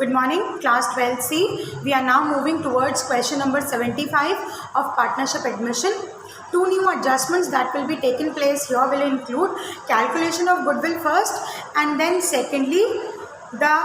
Good morning, class 12C. We are now moving towards question number 75 of partnership admission. Two new adjustments that will be taken place here will include calculation of goodwill first, and then secondly, the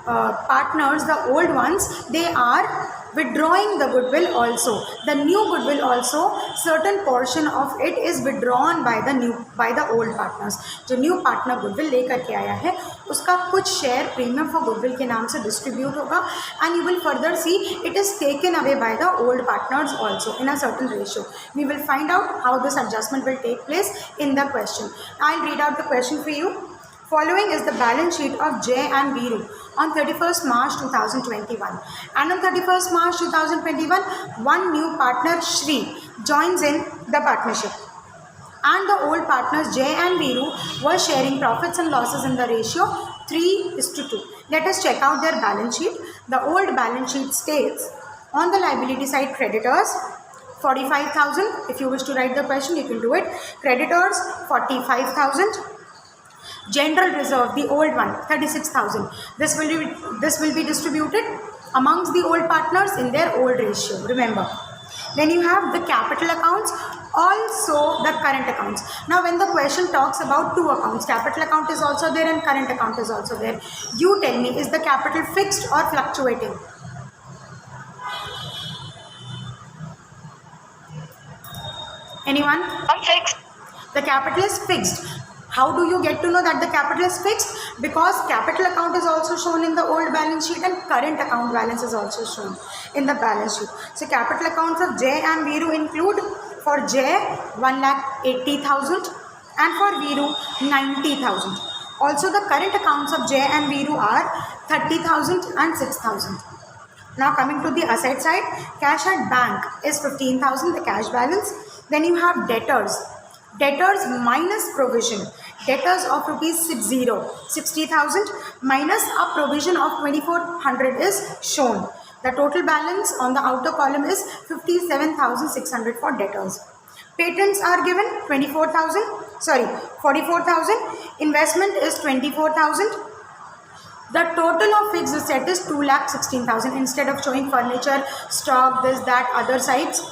partners, the old ones, they are withdrawing the goodwill also. The new goodwill also, certain portion of it is withdrawn by the old partners. जो new partner goodwill लेकर के आया है उसका कुछ share premium for goodwill के नाम से distribute होगा, and you will further see it is taken away by the old partners also in a certain ratio. We will find out how this adjustment will take place in the question. I'll read out the question for you. Following is the balance sheet of J and Viru on 31st March 2021. And on 31st March 2021, one new partner, Shri, joins in the partnership. And the old partners, J and Viru, were sharing profits and losses in the ratio 3:2. Let us check out their balance sheet. The old balance sheet states, on the liability side, creditors, 45,000. If you wish to write the question, you can do it. Creditors, 45,000. General reserve, the old one, 36,000. This will be distributed amongst the old partners in their old ratio. Remember. Then you have the capital accounts, also the current accounts. Now, when the question talks about two accounts, capital account is also there and current account is also there. You tell me, is the capital fixed or fluctuating? Anyone? Fixed. The capital is fixed. How do you get to know that the capital is fixed? Because capital account is also shown in the old balance sheet and current account balance is also shown in the balance sheet. So capital accounts of J and Viru include, for J 1,80,000 and for Viru 90,000. Also the current accounts of J and Viru are 30,000 and 6,000. Now coming to the asset side, cash at bank is 15,000, the cash balance. Then you have debtors. Debtors minus provision. Debtors of rupees 60,000 minus a provision of 2,400 is shown. The total balance on the outer column is 57,600 for debtors. Patents are given 44,000. Investment is 24,000. The total of fixed asset is 2,16,000. Instead of showing furniture, stock, this, that, other sides,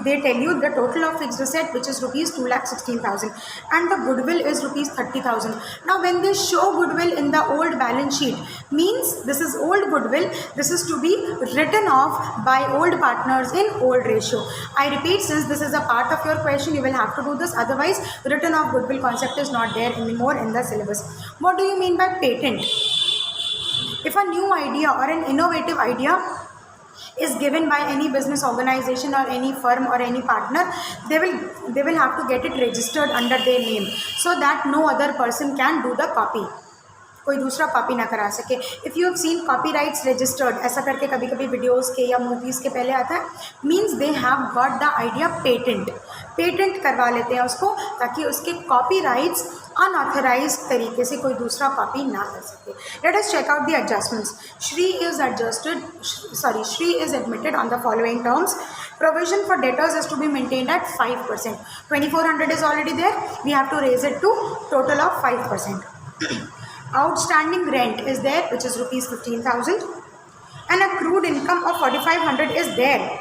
they tell you the total of fixed asset, which is rupees 2,16,000, and the goodwill is rupees 30,000. Now when they show goodwill in the old balance sheet, means this is old goodwill, this is to be written off by old partners in old ratio. I repeat, since this is a part of your question, you will have to do this, otherwise written off goodwill concept is not there anymore in the syllabus. What do you mean by patent? If a new idea or an innovative idea is given by any business organization or any firm or any partner, they will have to get it registered under their name so that no other person can do the copy. कोई दूसरा copy ना करा सके. If you have seen copyrights registered, ऐसा करके कभी कभी videos के या मूवीज़ के पहले आता है, means they have got the idea patent करवा लेते हैं उसको, ताकि उसके कॉपीराइट्स अनऑथराइज्ड तरीके से कोई दूसरा कॉपी ना कर सके. Let us check out the adjustments. Shri is admitted on the following terms. Provision for debtors is to be maintained at 5%. 2,400 is already there. We have to raise it to total of 5%. Outstanding rent is there, which is rupees 15,000, and accrued income of 4,500 is there.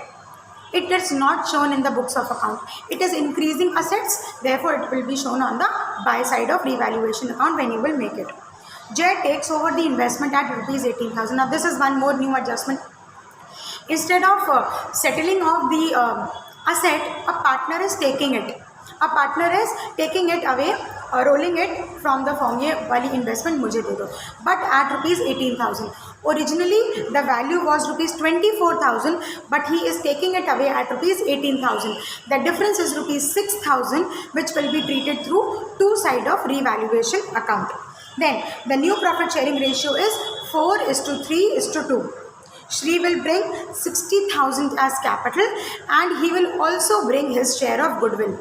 It is not shown in the books of account. It is increasing assets, therefore it will be shown on the buy side of revaluation account when you will make it. J takes over the investment at rupees 18,000. Now this is one more new adjustment. Instead of settling off the asset, a partner is taking it. A partner is taking it away, rolling it from the firm. ये वाली investment मुझे दे दो. But at rupees 18,000. Originally the value was rupees 24,000, but he is taking it away at rupees 18,000. The difference is rupees 6,000, which will be treated through two side of revaluation account. Then the new profit sharing ratio is 4:3:2. Shri will bring 60,000 as capital, and he will also bring his share of goodwill.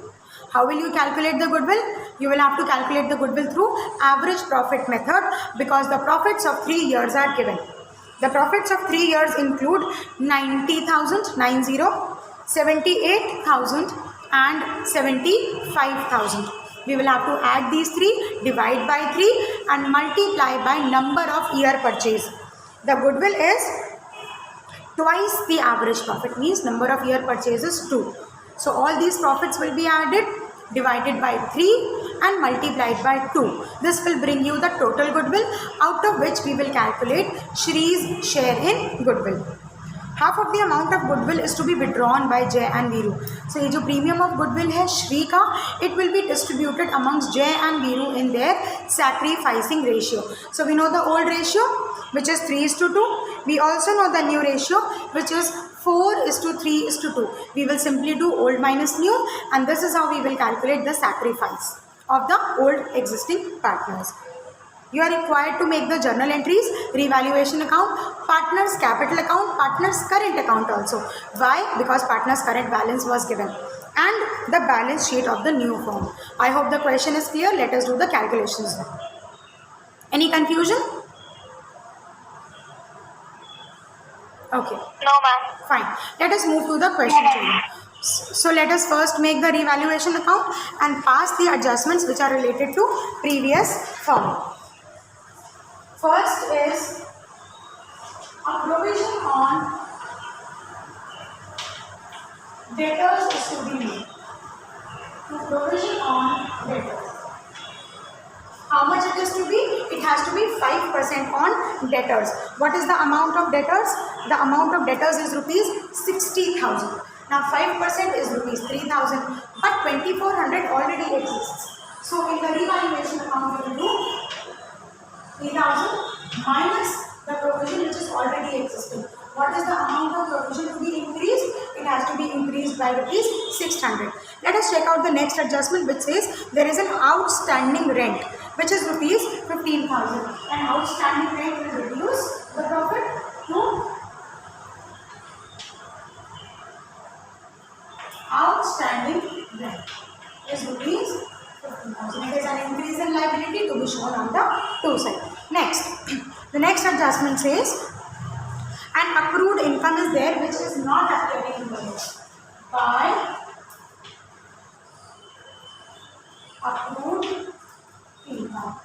How will you calculate the goodwill? You will have to calculate the goodwill through average profit method, because the profits of 3 years are given. The profits of 3 years include 90,000, 78,000 and 75,000. We will have to add these three, divide by 3 and multiply by number of year purchase. The goodwill is twice the average profit, means number of year purchases 2. So all these profits will be added, divided by 3 and multiplied by 2. This will bring you the total goodwill, out of which we will calculate Shree's share in goodwill. Half of the amount of goodwill is to be withdrawn by Jay and Veeru. So ये जो premium of goodwill है Shree का, it will be distributed amongst Jay and Veeru in their sacrificing ratio. So we know the old ratio, which is 3:2. We also know the new ratio, which is 4:3:2. We will simply do old minus new, and this is how we will calculate the sacrifice of the old existing partners. You are required to make the journal entries, revaluation account, partners capital account, partners current account also. Why? Because partners current balance was given, and the balance sheet of the new firm. I hope the question is clear. Let us do the calculations now. Any confusion? Okay. No, ma'am. Fine. Let us move to the question training. So let us first make the revaluation account and pass the adjustments which are related to previous firm. First is a provision on debtors is to be made. Provision on debtors. How much it is to be? It has to be 5% on debtors. What is the amount of debtors? The amount of debtors is rupees 60,000. Now 5% is rupees 3,000, but 2,400 already exists. So in the revaluation account we will do 3,000 minus the provision which is already existing. What is the amount of provision to be increased? It has to be increased by rupees 600. Let us check out the next adjustment, which says there is an outstanding rent which is rupees 15,000. An outstanding rent will reduce the profit to outstanding rent is rupees 15,000. It is an increase in liability to be shown on the two side. Next, the next adjustment says an accrued income is there which is not appearing in the list by accrued income.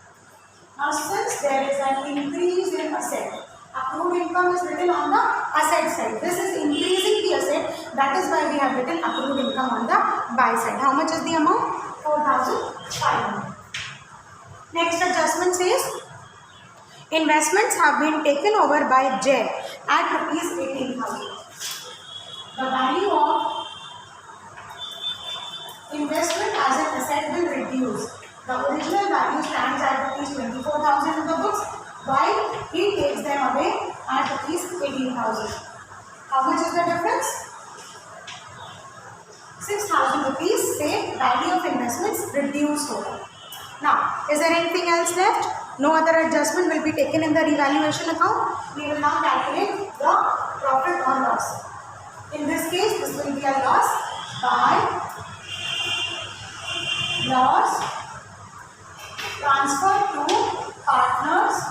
Now since there is an increase in asset, accrued income is written on the asset side. This is increasing the asset, that is why we have written accrued income on the buy side. How much is the amount? 4,500. Next adjustment says investments have been taken over by Jay at rupees 18,000. The value of investment as an asset will reduce. The original value stands at rupees 24,000 in the books, while he takes them away at rupees 18,000. How much is the difference? 6,000 rupees. Say value of investments reduced over. Now, is there anything else left? No other adjustment will be taken in the revaluation account. We will now calculate the profit or loss. In this case, this will be a loss by loss transfer to partners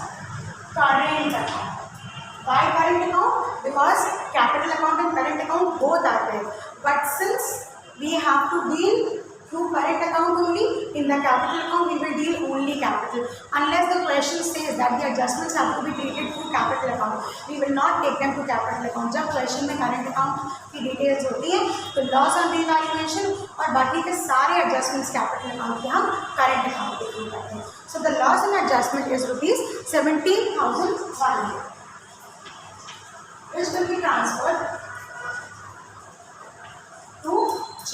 current account. Why current account? Because capital account and current account both are there. But since we have to deal through current account only, in the capital account we will deal only capital. Unless the question says that the adjustments have to be treated through capital account, we will not take them to capital account. जब question में current account की details होती है तो loss on revaluation और बाकी के सारे adjustments capital account के हम current account पे deal करते हैं. So the loss and adjustment is rupees 17,100, which will be transferred to J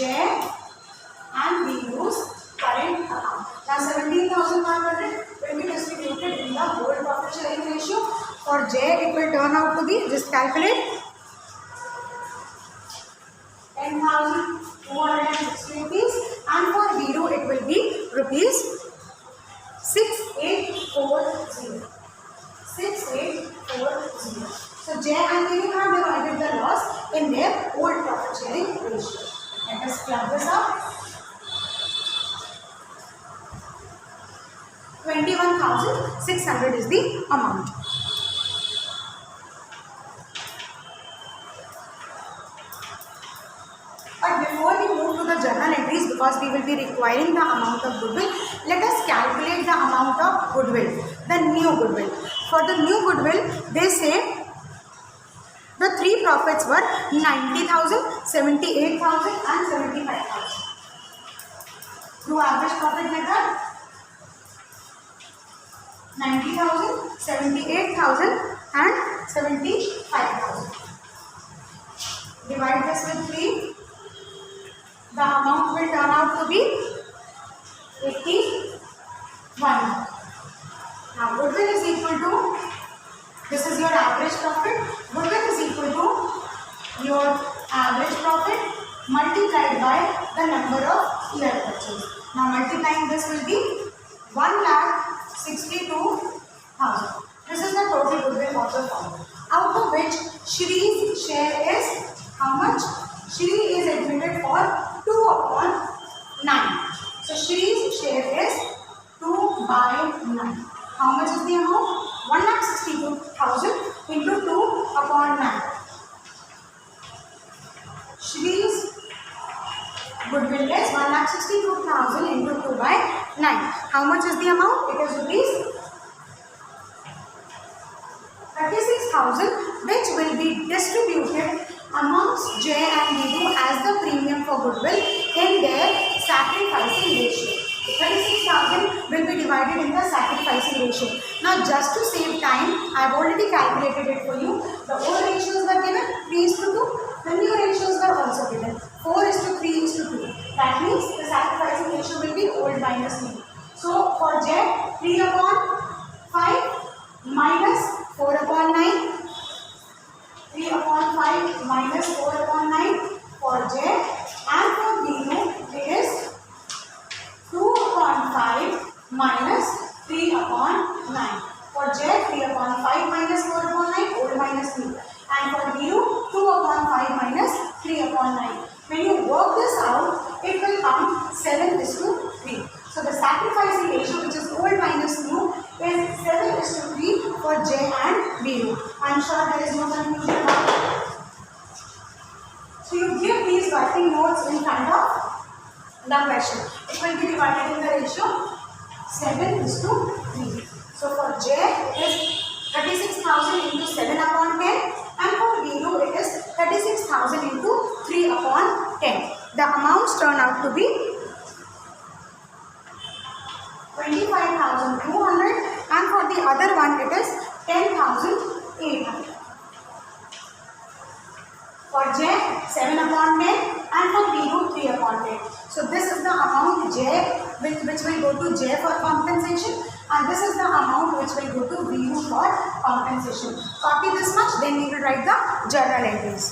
and we use current account. Now 17,500 will be distributed in the whole profit sharing ratio. For J it will turn out to be, just calculate, 10,260 rupees, and for Veeru it will be rupees 6,840. 6,840. So J and Veeru have divided the loss in their old profit sharing ratio. Let us plug this up. 21,600 is the amount. But before we move to the journal entries, because we will be requiring the amount of goodwill, let us calculate the amount of goodwill, the new goodwill. For the new goodwill, they say the three profits were 90,000, 78,000 and 75,000. Do average profit method. 90,000, 78,000 and 75,000. Divide this with 3. The amount will turn out to be 81. Now goodwill is equal to, this is your average profit. Goodwill is equal to your average profit multiplied by the number of year purchase. Now multiplying this will be 1,62,000. This is the total goodwill of the firm. Out of which Shree's share is how much? Shree is admitted for 2/9. So Shree's share is 2/9. How much is the amount? 1,62,000 into 2/9. Shree's goodwill is 1,62,000 into 2/9. How much is the amount? It is rupees 36,000, which will be distributed amongst J and Viru as the premium for goodwill in their sacrificing ratio. 36,000 will be divided in the sacrificing ratio. Now just to save time, I have already calculated it for you. The old ratios were given 3:2. The new ratios were also given 4:3:2. That means the sacrificing ratio will be old minus new. So for J, 3/5 minus 4/9. 3/5 minus 4/9 for J, and for Viru it is 2/5 minus 3/9. For J, 3/5 minus 4/9, old minus new. And for Viru, 2/5 minus 3/9. When you work this out, it will come 7:3. So the sacrificing ratio, which is old minus new, is 7:3 for J and Viru. I am sure there is no confusion about it. So you give these working notes in front of the question. It will be divided in the ratio 7:3. So for J it is 36,000 into 7/10, and for Viru it is 36,000 into 3/10. The amounts turn out to be 25,200, and for the other one it is 10,800. For J, 7/10, and for Viru, 3/10. So this is the amount J which will go to J for compensation, and this is the amount which will go to Viru for compensation. Copy this much, then we will write the journal entries.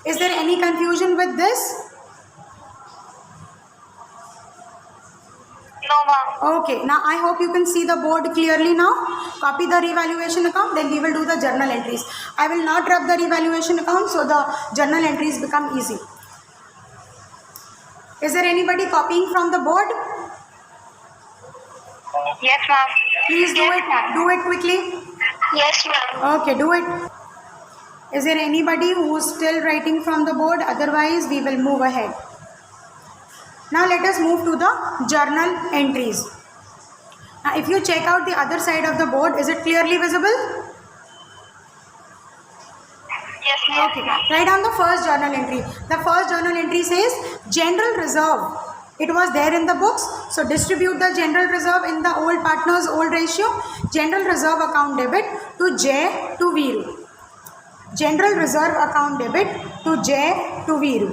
Is there any confusion with this? No, ma'am. Okay, now I hope you can see the board clearly now. Copy the revaluation account, then we will do the journal entries. I will not rub the revaluation account, so the journal entries become easy. Is there anybody copying from the board? Yes, ma'am. Please do it. Do it quickly. Yes, ma'am. Okay, do it. Is there anybody who is still writing from the board? Otherwise, we will move ahead. Now let us move to the journal entries. Now if you check out the other side of the board, is it clearly visible? Yes, ma'am. Okay, write down the first journal entry. The first journal entry says general reserve. It was there in the books. So distribute the general reserve in the old partners old ratio. General reserve account debit to J to Viru. General reserve account debit to J to Viru.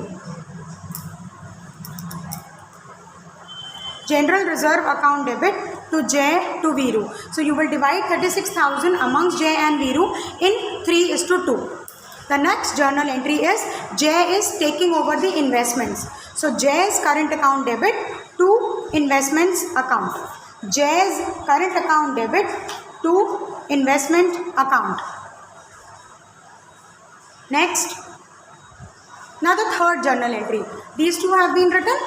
General reserve account debit to J to Viru. So you will divide 36,000 amongst J and Viru in 3:2. The next journal entry is J is taking over the investments. So J's current account debit to investments account. J's current account debit to investment account. Next. Now the third journal entry. These two have been written.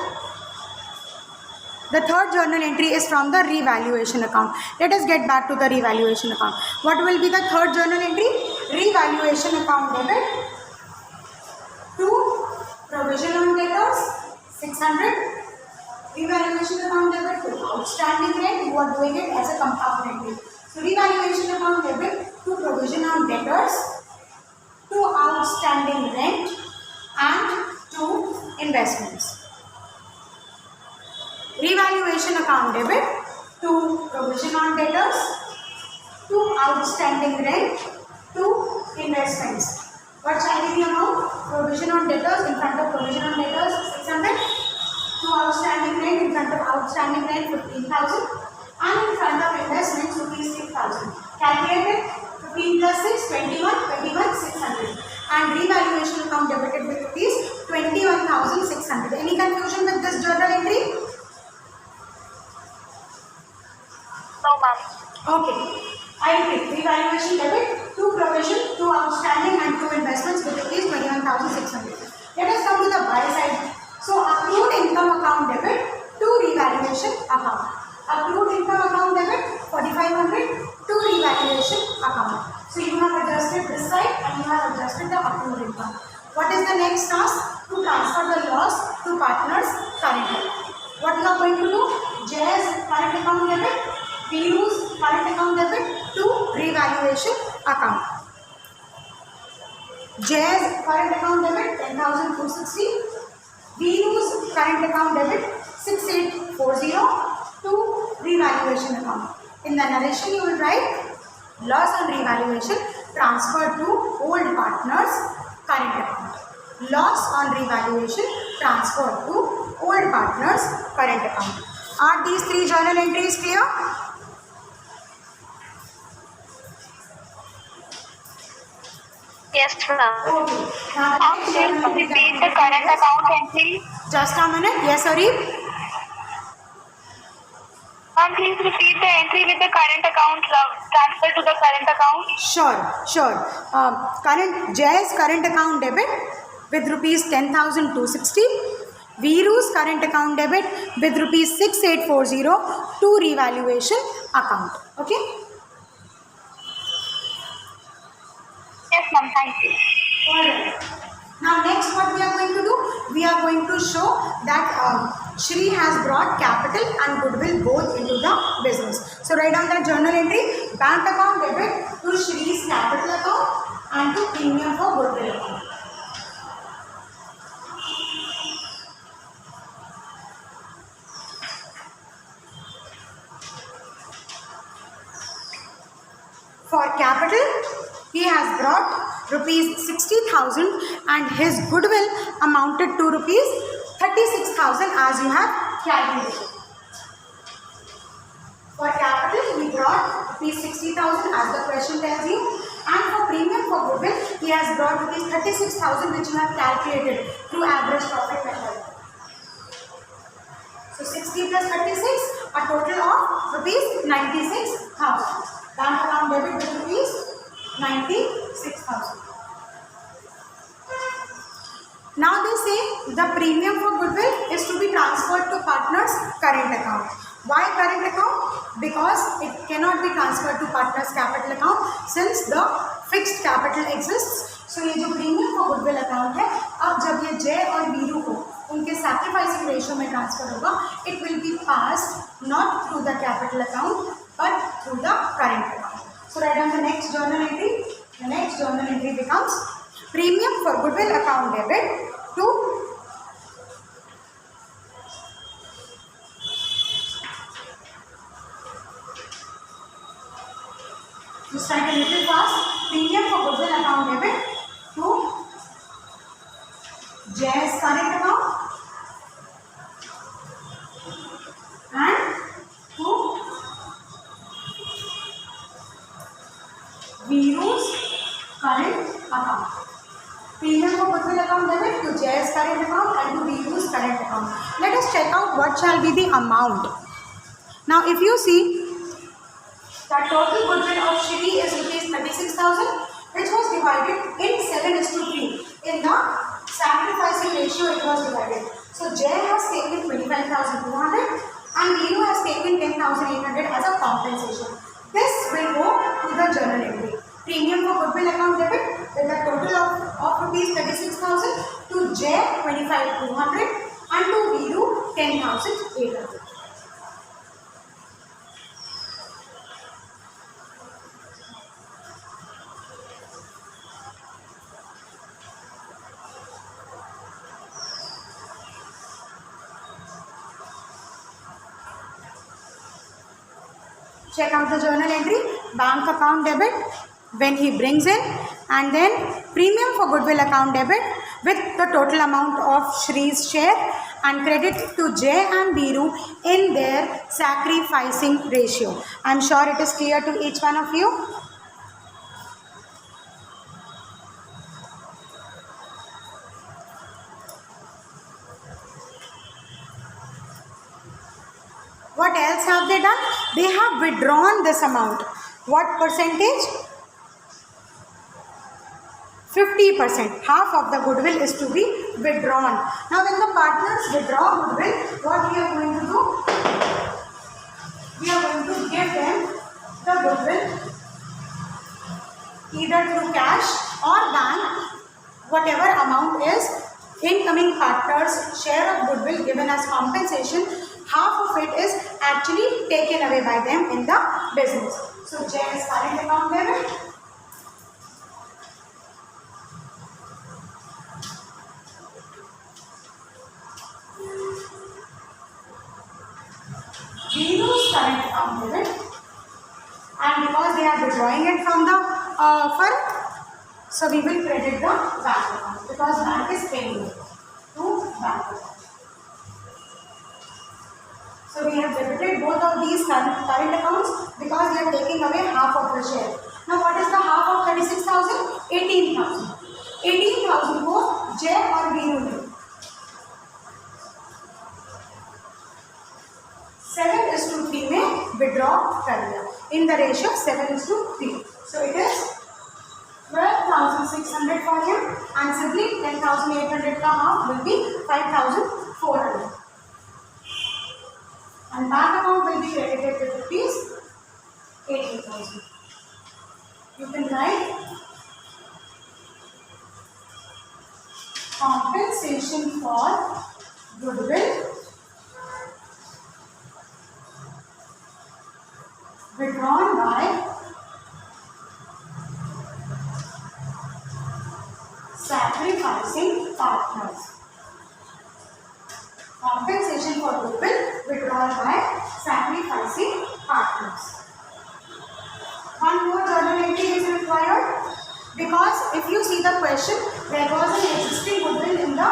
The third journal entry is from the revaluation account. Let us get back to the revaluation account. What will be the third journal entry? Revaluation account debit to provision on debtors 600. Revaluation account debit to outstanding rent, you are doing it as a compartment. So revaluation account debit to provision on debtors, to outstanding rent and to investments. Revaluation account debit to provision on debtors, to outstanding rent, to investments. What shall be the amount? Provision on debtors, in front of provision on debtors 600, to outstanding rent, in front of outstanding rent 15,000, and in front of investments rupees 6,000. Calculated 15 plus 6, 21, 600. And revaluation account debited with rupees 21,600. Any confusion with this journal entry? No, ma'am. Okay. I repeat, revaluation debit, to provision, to outstanding and to investments with rupees 21,600. Let us come to the buy side. So accrued income account debit to revaluation account. Accrued income account debit 4,500 to revaluation account. So you have adjusted this side and you have adjusted the accrued income. What is the next task? To transfer the loss to partners current. What you are going to do? JS current account debit, VU's current account debit to revaluation account. JS current account debit 10,260, VU's current account debit 6840 to revaluation account. In the narration you will write loss on revaluation transferred to old partners current account. Loss on revaluation transferred to old partners current account. Are these three journal entries clear? Yes, ma'am. Okay. Now the Ma'am, next please journal entry repeat that the we current have is- account entry. Just a minute. Yes, Arif? Ma'am, please repeat the entry with the current account transfer to the current account. Sure. Current JS current account debit with rupees 10,260. Viru's current account debit with rupees 6840 to revaluation account. Okay. Yes, ma'am. Thank you. Alright. Now next what we are going to do? We are going to show that Shri has brought capital and goodwill both into the business. So write down that journal entry. Bank account debit to Shri's capital account and to premium for goodwill account. For capital, he has brought rupees 60,000 and his goodwill amounted to rupees 36,000 as you have calculated. For capital, he brought rupees 60,000 as the question tells you, and for premium for goodwill, he has brought rupees 36,000 which you have calculated through average profit method. So 60 plus 36, a total of rupees 96,000. Bank account debit with rupees 96,000. Now they say the premium for goodwill is to be transferred to partners' current account. Why current account? Because it cannot be transferred to partners' capital account since the fixed capital exists. So ये जो premium for goodwill account है, अब जब ये जय और वीरू को उनके sacrificing ratio में transfer होगा, it will be passed not through the capital account but through the current account. So write down the next journal entry. The next journal entry becomes premium for goodwill account debit to just write a little fast. Premium for goodwill account debit to JS current account and to Viru's current account. Premium for goodwill account debit to JS current account and to Viru's current account. Let us check out what shall be the amount. Now if you see, the total goodwill of Shri is rupees 36,000 which was divided in 7:3. In the sacrificing ratio it was divided. So Jay has taken 25,200 and Viru has taken 10,800 as a compensation. This will go to the journal entry. Premium for goodwill account debit with a total of rupees 36,000 to J 25,200 and to Viru 10,800. Check out the journal entry, bank account debit when he brings in, and then premium for goodwill account debit with the total amount of Shree's share and credit to J and Biru in their sacrificing ratio. I am sure it is clear to each one of you. What else have they done? They have withdrawn this amount. What percentage? 50%. Half of the goodwill is to be withdrawn. Now when the partners withdraw goodwill, what we are going to do? We are going to give them the goodwill either through cash or bank, whatever amount is incoming partners' share of goodwill given as compensation. Half of it is actually taken away by them in the business. So J is current account debit. Biru's current account debit. And because they are withdrawing it from the firm, so we will credit the bank account because bank is paying it to bank account. So we have debited both of these current accounts because they are taking away half of the share. Now what is the half of 36,000? 18,000. 18,000 को J और Biru ने 7:3 में withdraw कर दिया in the ratio 7:3. So it is 12,600 for him and simply 10,800 का half will be 5,400. And bank account will be credited with rupees 80,000. You can write compensation for goodwill withdrawn by sacrificing partners. Compensation for goodwill withdrawn by sacrificing partners. One more journal entry is required because if you see the question, there was an existing goodwill in the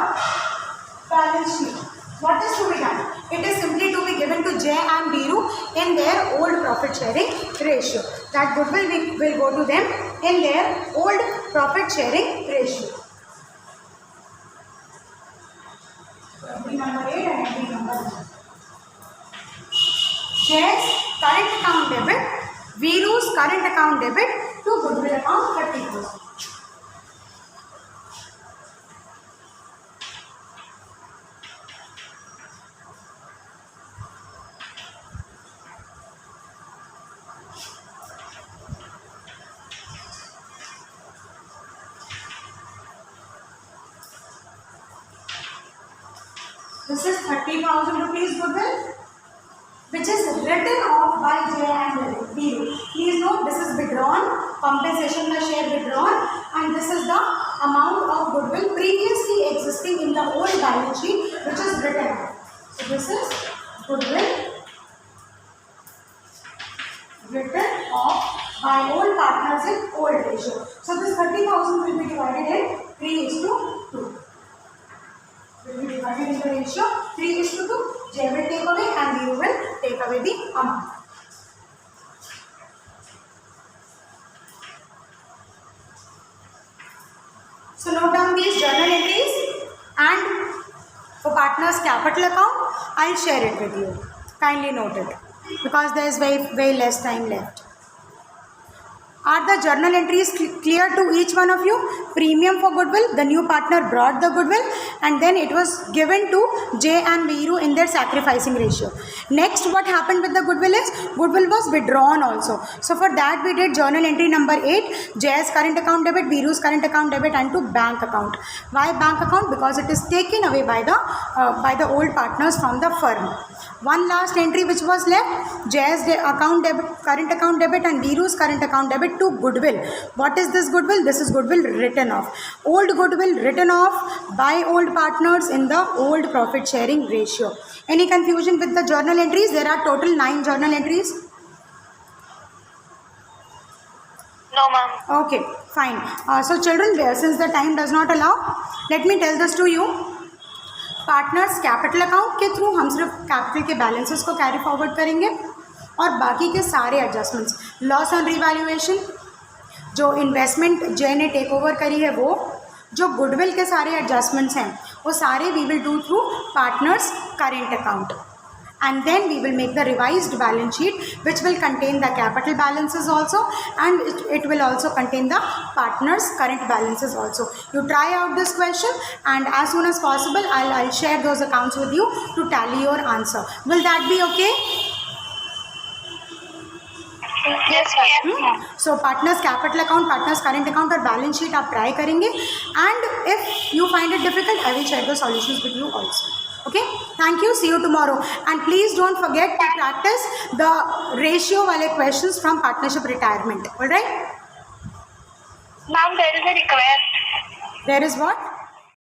balance sheet. What is to be done? It is simply to be given to J and Biru in their old profit sharing ratio. That goodwill will go to them in their old profit sharing ratio. Entry number 8 and entry number 9. J's current account debit, Viru's current account debit to goodwill account 30,000. This is 30,000 rupees goodwill, which is written off by J and Biru. Please note this is withdrawn, compensation the share withdrawn, and this is the amount of goodwill previously existing in the old balance sheet, which is written off. So this is goodwill written off by old partners in old ratio. So this 30,000 will be divided in 3:2. Will be divided in the ratio 3:2. J will take away and Biru will take away the amount. So note down these journal entries, and for partners capital account, I'll share it with you. Kindly note it because there is very less time left. Are the journal entries clear to each one of you? Premium for goodwill, the new partner brought the goodwill, and then it was given to Jay and Veeru in their sacrificing ratio. Next, what happened with the goodwill is goodwill was withdrawn also. So for that we did journal entry number 8, Jay's current account debit, Veeru's current account debit, and to bank account. Why bank account? Because it is taken away by the old partners from the firm. One last entry which was left, Jay's account debit, current account debit, and Veeru's current account debit to goodwill. What is this goodwill? This is goodwill written off. Old goodwill written off by old partners in the old profit sharing ratio. Any confusion with the journal entries? There are total 9 journal entries. No, ma'am. Okay, fine. So children, since the time does not allow, let me tell this to you. Partners capital account के through हम सिर्फ capital के balances को carry forward करेंगे और बाकी के सारे एडजस्टमेंट्स, लॉस ऑन रिवैल्यूएशन, जो इन्वेस्टमेंट जे ने टेक ओवर करी है वो, जो गुडविल के सारे एडजस्टमेंट्स हैं वो सारे we will do through partners current account. And then we will make the revised balance sheet which will contain the capital balances also, and it will also contain the partners current balances also. You try out this question, and as soon as possible I'll share those accounts with you to tally your answer. Will that be okay? Yes, ma'am. So partners capital account, partners current account और balance sheet आप try करेंगे, and if you find it difficult I will share the solutions with you also. Okay, thank you, see you tomorrow, and please don't forget to practice the ratio wale questions from partnership retirement. All right, Ma'am, there is a request. there is what?